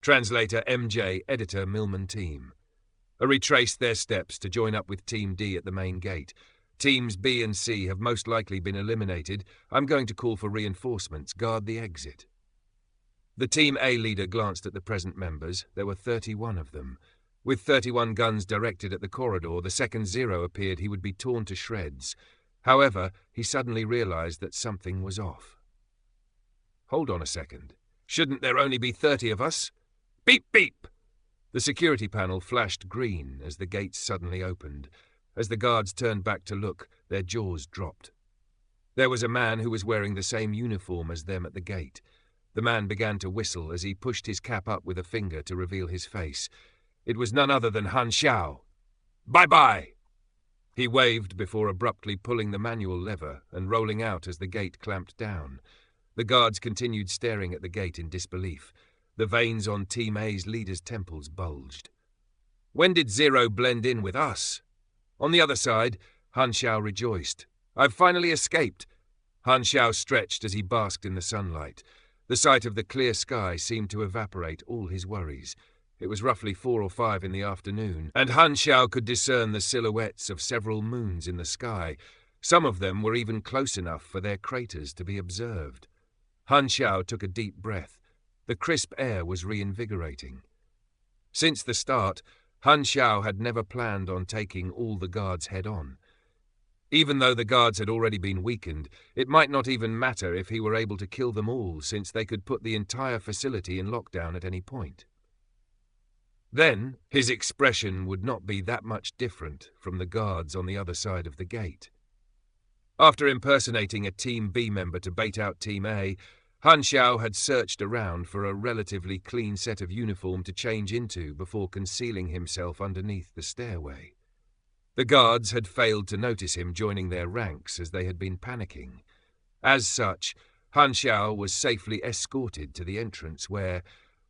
Translator MJ, editor Millman team. I retraced their steps to join up with Team D at the main gate. Teams B and C have most likely been eliminated. I'm going to call for reinforcements. Guard the exit. The Team A leader glanced at the present members. There were 31 of them. With 31 guns directed at the corridor, the second Zero appeared he would be torn to shreds. However, he suddenly realized that something was off. Hold on a second. Shouldn't there only be 30 of us? Beep, beep! The security panel flashed green as the gates suddenly opened. As the guards turned back to look, their jaws dropped. There was a man who was wearing the same uniform as them at the gate. The man began to whistle as he pushed his cap up with a finger to reveal his face. It was none other than Han Xiao. Bye-bye! He waved before abruptly pulling the manual lever and rolling out as the gate clamped down. The guards continued staring at the gate in disbelief. The veins on Team A's leader's temples bulged. When did Zero blend in with us? On the other side, Han Xiao rejoiced. I've finally escaped. Han Xiao stretched as he basked in the sunlight. The sight of the clear sky seemed to evaporate all his worries. It was roughly 4 or 5 in the afternoon, and Han Xiao could discern the silhouettes of several moons in the sky. Some of them were even close enough for their craters to be observed. Han Xiao took a deep breath. The crisp air was reinvigorating. Since the start, Han Xiao had never planned on taking all the guards head-on. Even though the guards had already been weakened, it might not even matter if he were able to kill them all, since they could put the entire facility in lockdown at any point. Then, his expression would not be that much different from the guards on the other side of the gate. After impersonating a Team B member to bait out Team A, Han Xiao had searched around for a relatively clean set of uniform to change into before concealing himself underneath the stairway. The guards had failed to notice him joining their ranks as they had been panicking. As such, Han Xiao was safely escorted to the entrance where,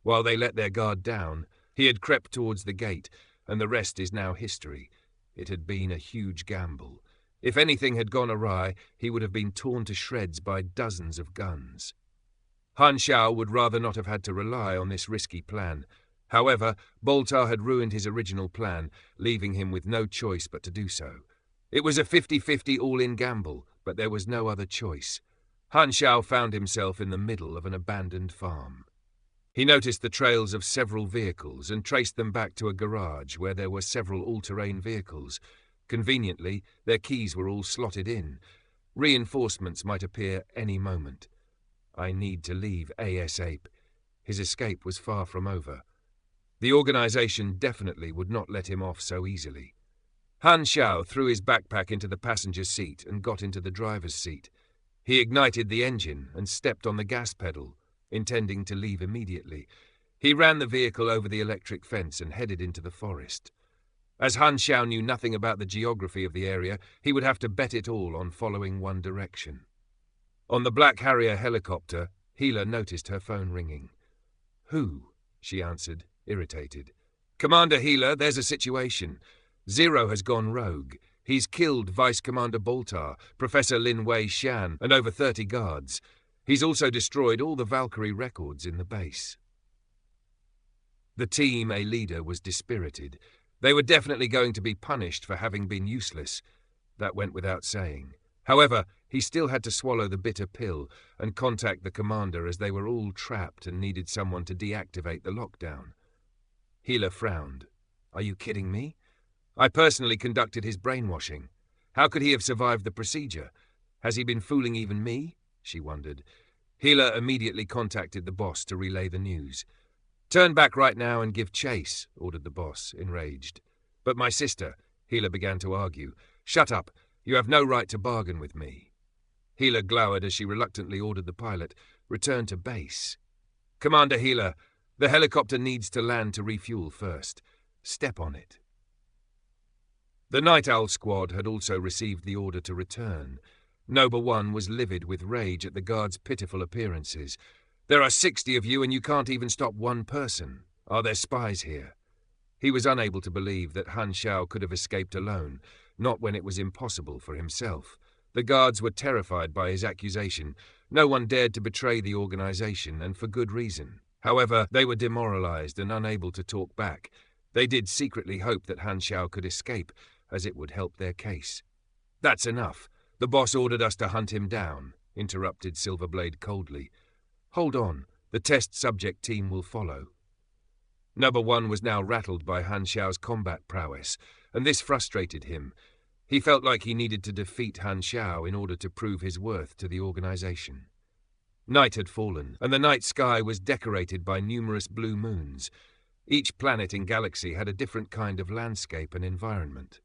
while they let their guard down, he had crept towards the gate, and the rest is now history. It had been a huge gamble. If anything had gone awry, he would have been torn to shreds by dozens of guns. Han Xiao would rather not have had to rely on this risky plan. However, Boltar had ruined his original plan, leaving him with no choice but to do so. It was a 50-50 all-in gamble, but there was no other choice. Han Xiao found himself in the middle of an abandoned farm. He noticed the trails of several vehicles and traced them back to a garage where there were several all-terrain vehicles. Conveniently, their keys were all slotted in. Reinforcements might appear any moment. I need to leave ASAP. His escape was far from over. The organization definitely would not let him off so easily. Han Xiao threw his backpack into the passenger seat and got into the driver's seat. He ignited the engine and stepped on the gas pedal, intending to leave immediately. He ran the vehicle over the electric fence and headed into the forest. As Han Xiao knew nothing about the geography of the area, he would have to bet it all on following one direction. On the Black Harrier helicopter, Healer noticed her phone ringing. "Who?" she answered, irritated. "Commander Healer, there's a situation. Zero has gone rogue. He's killed Vice Commander Boltar, Professor Lin Wei Xian, and over 30 guards. He's also destroyed all the Valkyrie records in the base." The Team A leader was dispirited. They were definitely going to be punished for having been useless. That went without saying. However, he still had to swallow the bitter pill and contact the commander as they were all trapped and needed someone to deactivate the lockdown. Healer frowned. "Are you kidding me? I personally conducted his brainwashing. How could he have survived the procedure? Has he been fooling even me?" she wondered. Healer immediately contacted the boss to relay the news. "Turn back right now and give chase," ordered the boss, enraged. "But my sister," Healer began to argue. "Shut up. You have no right to bargain with me." Healer glowered as she reluctantly ordered the pilot, "Return to base." "Commander Healer, the helicopter needs to land to refuel first. Step on it." The Night Owl squad had also received the order to return. Noba 1 was livid with rage at the guards' pitiful appearances. "There are 60 of you and you can't even stop one person. Are there spies here?" He was unable to believe that Han Xiao could have escaped alone, not when it was impossible for himself. The guards were terrified by his accusation. No one dared to betray the organization, and for good reason. However, they were demoralized and unable to talk back. They did secretly hope that Han Xiao could escape, as it would help their case. "That's enough. The boss ordered us to hunt him down," interrupted Silverblade coldly. "Hold on. The test subject team will follow." Number 1 was now rattled by Han Xiao's combat prowess, and this frustrated him. He felt like he needed to defeat Han Xiao in order to prove his worth to the organization. Night had fallen, and the night sky was decorated by numerous blue moons. Each planet and galaxy had a different kind of landscape and environment.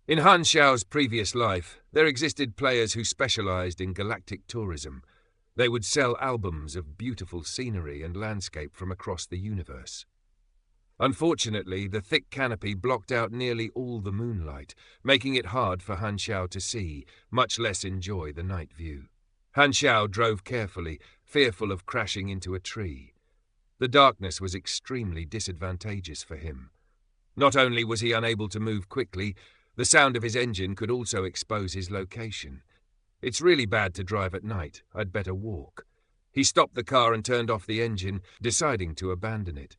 In Han Xiao's previous life, there existed players who specialized in galactic tourism. They would sell albums of beautiful scenery and landscape from across the universe. Unfortunately, the thick canopy blocked out nearly all the moonlight, making it hard for Han Xiao to see, much less enjoy the night view. Han Xiao drove carefully, fearful of crashing into a tree. The darkness was extremely disadvantageous for him. Not only was he unable to move quickly, the sound of his engine could also expose his location. "It's really bad to drive at night. I'd better walk." He stopped the car and turned off the engine, deciding to abandon it.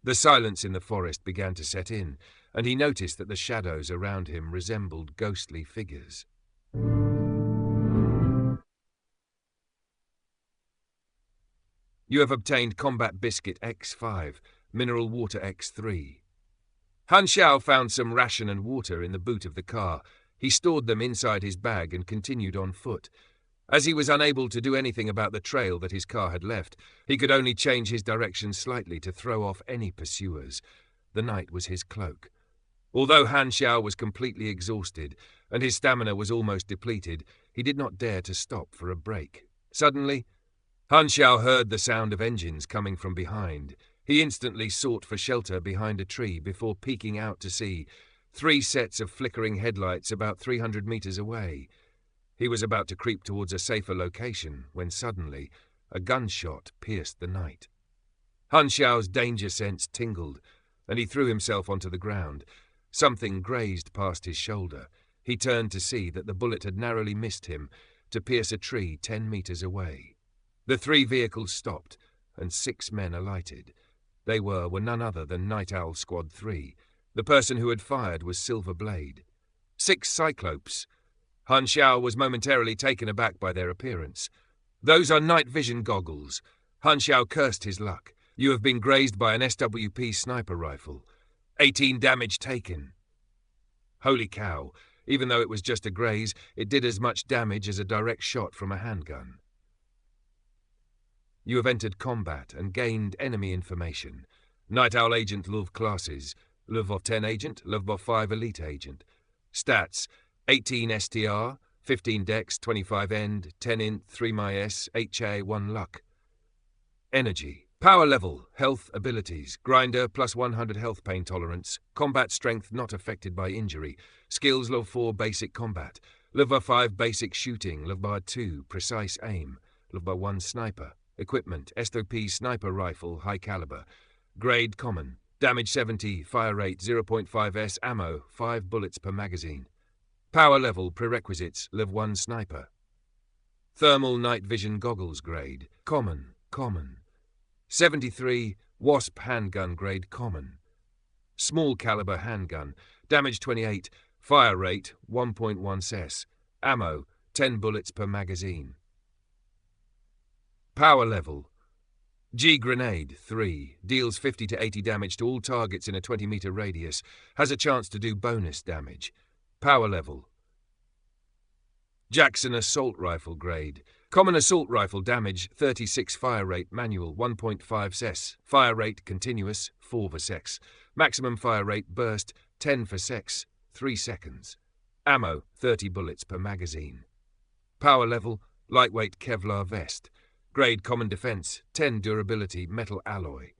The silence in the forest began to set in, and he noticed that the shadows around him resembled ghostly figures. You have obtained Combat Biscuit X5, Mineral Water X3. Han Xiao found some ration and water in the boot of the car. He stored them inside his bag and continued on foot. As he was unable to do anything about the trail that his car had left, he could only change his direction slightly to throw off any pursuers. The night was his cloak. Although Han Xiao was completely exhausted, and his stamina was almost depleted, he did not dare to stop for a break. Suddenly, Han Xiao heard the sound of engines coming from behind. He instantly sought for shelter behind a tree before peeking out to see 3 sets of flickering headlights about 300 meters away. He was about to creep towards a safer location when suddenly a gunshot pierced the night. Han Xiao's danger sense tingled, and he threw himself onto the ground. Something grazed past his shoulder. He turned to see that the bullet had narrowly missed him to pierce a tree 10 meters away. The 3 vehicles stopped, and 6 men alighted. They were none other than Night Owl Squad 3. The person who had fired was Silverblade. 6 Cyclopes. Han Xiao was momentarily taken aback by their appearance. "Those are night vision goggles." Han Xiao cursed his luck. "You have been grazed by an SWP sniper rifle. 18 damage taken." Holy cow, even though it was just a graze, it did as much damage as a direct shot from a handgun. You have entered combat and gained enemy information. Night Owl Agent Luv classes: Luv 10 Agent, Luv 5 Elite Agent. Stats: 18 STR, 15 Dex, 25 End, 10 Int, 3 MyS, 8 1 Luck. Energy: Power level, health, abilities: Grinder, plus 100 health pain tolerance, combat strength not affected by injury, skills Level 4 basic combat, Level 5 basic shooting, Level 2 precise aim, Level 1 sniper, equipment SOP sniper rifle high caliber, grade common, damage 70, fire rate 0.5s, ammo 5 bullets per magazine. Power level prerequisites Level 1 sniper. Thermal night vision goggles grade common. 73 Wasp handgun grade common. Small caliber handgun, damage 28, fire rate 1.1 s, ammo 10 bullets per magazine. Power level: G grenade 3, deals 50 to 80 damage to all targets in a 20-meter radius, has a chance to do bonus damage. Power level: Jackson assault rifle grade. Common assault rifle, damage 36, fire rate manual 1.5 s, fire rate continuous 4 s, maximum fire rate burst 10 s, 3 seconds. Ammo 30 bullets per magazine. Power level: lightweight Kevlar vest. Grade common defense 10, durability metal alloy.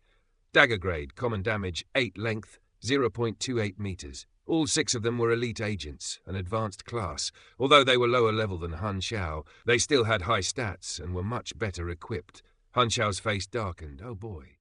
Dagger grade, common damage 8, length 0.28 meters. All 6 of them were elite agents, an advanced class. Although they were lower level than Han Xiao, they still had high stats and were much better equipped. Han Xiao's face darkened. Oh boy.